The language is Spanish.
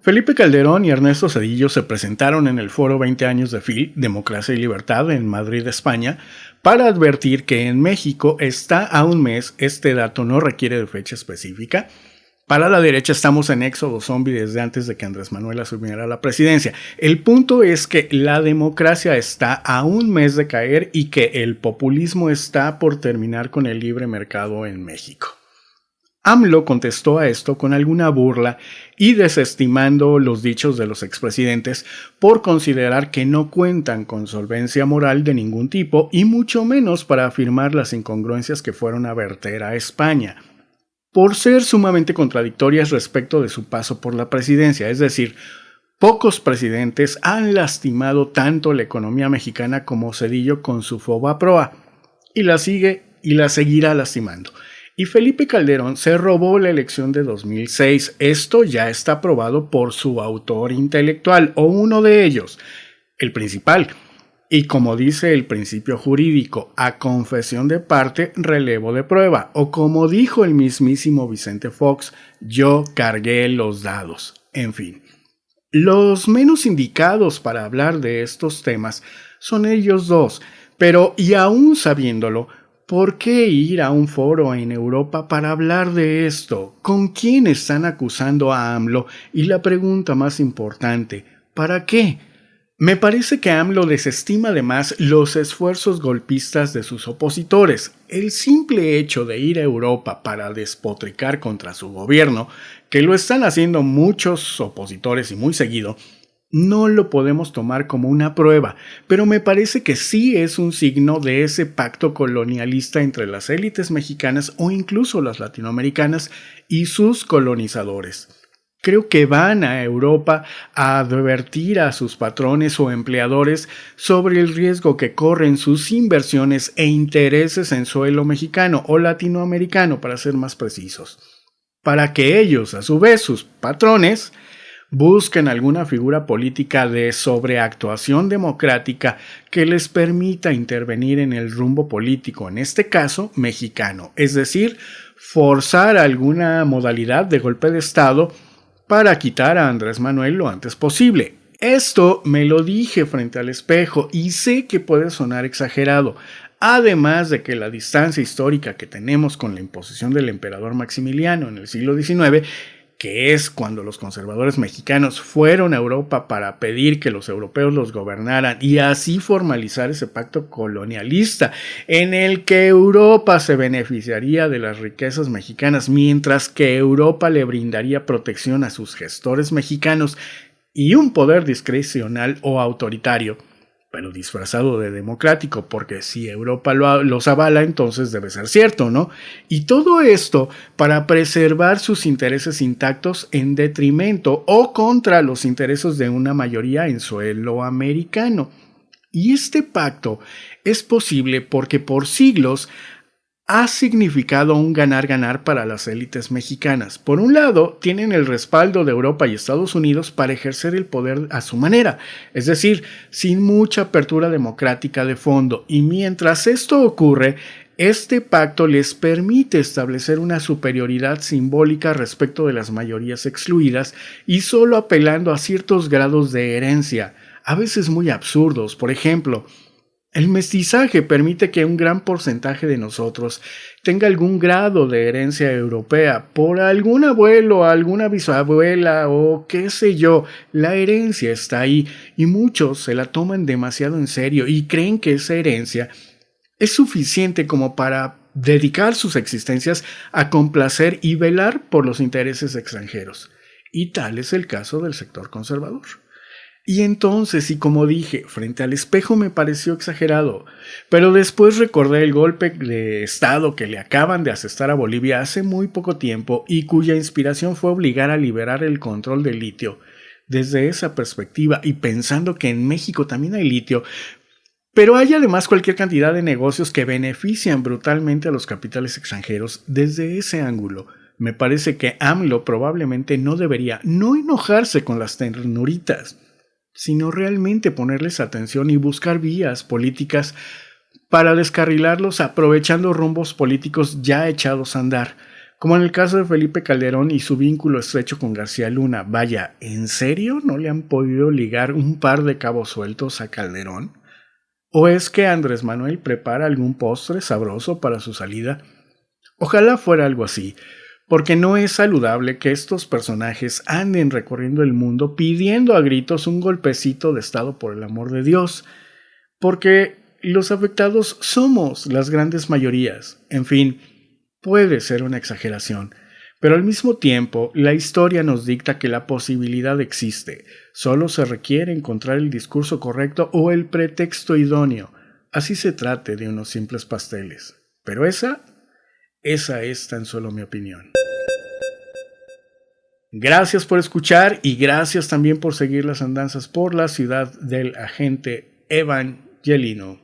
Felipe Calderón y Ernesto Zedillo se presentaron en el foro 20 años de FIL, Democracia y Libertad, en Madrid, España, para advertir que en México está a un mes, este dato no requiere de fecha específica. Para la derecha estamos en éxodo zombie desde antes de que Andrés Manuel asumiera la presidencia. El punto es que la democracia está a un mes de caer y que el populismo está por terminar con el libre mercado en México. AMLO contestó a esto con alguna burla y desestimando los dichos de los expresidentes por considerar que no cuentan con solvencia moral de ningún tipo y mucho menos para afirmar las incongruencias que fueron a verter a España, por ser sumamente contradictorias respecto de su paso por la presidencia. Es decir, pocos presidentes han lastimado tanto la economía mexicana como Zedillo con su Fobaproa, y la sigue y la seguirá lastimando. Y Felipe Calderón se robó la elección de 2006. Esto ya está probado por su autor intelectual, o uno de ellos, el principal. Y como dice el principio jurídico, a confesión de parte, relevo de prueba. O como dijo el mismísimo Vicente Fox, yo cargué los dados. En fin, los menos indicados para hablar de estos temas son ellos dos. Pero, y aún sabiéndolo, ¿por qué ir a un foro en Europa para hablar de esto? ¿Con quién están acusando a AMLO? Y la pregunta más importante, ¿para qué? Me parece que AMLO desestima además los esfuerzos golpistas de sus opositores. El simple hecho de ir a Europa para despotricar contra su gobierno, que lo están haciendo muchos opositores y muy seguido, no lo podemos tomar como una prueba, pero me parece que sí es un signo de ese pacto colonialista entre las élites mexicanas o incluso las latinoamericanas y sus colonizadores. Creo que van a Europa a advertir a sus patrones o empleadores sobre el riesgo que corren sus inversiones e intereses en suelo mexicano o latinoamericano, para ser más precisos, para que ellos, a su vez, sus patrones, busquen alguna figura política de sobreactuación democrática que les permita intervenir en el rumbo político, en este caso mexicano, es decir, forzar alguna modalidad de golpe de Estado para quitar a Andrés Manuel lo antes posible. Esto me lo dije frente al espejo y sé que puede sonar exagerado, además de que la distancia histórica que tenemos con la imposición del emperador Maximiliano en el siglo XIX, que es cuando los conservadores mexicanos fueron a Europa para pedir que los europeos los gobernaran y así formalizar ese pacto colonialista en el que Europa se beneficiaría de las riquezas mexicanas, mientras que Europa le brindaría protección a sus gestores mexicanos y un poder discrecional o autoritario, pero disfrazado de democrático, porque si Europa los avala, entonces debe ser cierto, ¿no? Y todo esto para preservar sus intereses intactos en detrimento o contra los intereses de una mayoría en suelo americano. Y este pacto es posible porque por siglos ha significado un ganar-ganar para las élites mexicanas. Por un lado, tienen el respaldo de Europa y Estados Unidos para ejercer el poder a su manera, es decir, sin mucha apertura democrática de fondo, y mientras esto ocurre, este pacto les permite establecer una superioridad simbólica respecto de las mayorías excluidas y solo apelando a ciertos grados de herencia, a veces muy absurdos. Por ejemplo, el mestizaje permite que un gran porcentaje de nosotros tenga algún grado de herencia europea por algún abuelo, alguna bisabuela o qué sé yo. La herencia está ahí y muchos se la toman demasiado en serio y creen que esa herencia es suficiente como para dedicar sus existencias a complacer y velar por los intereses extranjeros. Y tal es el caso del sector conservador. Y entonces, y como dije, frente al espejo me pareció exagerado, pero después recordé el golpe de Estado que le acaban de asestar a Bolivia hace muy poco tiempo y cuya inspiración fue obligar a liberar el control del litio. Desde esa perspectiva y pensando que en México también hay litio, pero hay además cualquier cantidad de negocios que benefician brutalmente a los capitales extranjeros, desde ese ángulo, me parece que AMLO probablemente no debería no enojarse con las ternuritas, sino realmente ponerles atención y buscar vías políticas para descarrilarlos aprovechando rumbos políticos ya echados a andar, Como en el caso de Felipe Calderón y su vínculo estrecho con García Luna. Vaya, ¿en serio no le han podido ligar un par de cabos sueltos a Calderón? ¿O es que Andrés Manuel prepara algún postre sabroso para su salida? Ojalá fuera algo así, porque no es saludable que estos personajes anden recorriendo el mundo pidiendo a gritos un golpecito de estado por el amor de Dios, porque los afectados somos las grandes mayorías. En fin, puede ser una exageración, pero al mismo tiempo la historia nos dicta que la posibilidad existe, solo se requiere encontrar el discurso correcto o el pretexto idóneo, así se trate de unos simples pasteles. Pero esa es tan solo mi opinión. Gracias por escuchar y gracias también por seguir las andanzas por la ciudad del agente Evangelino.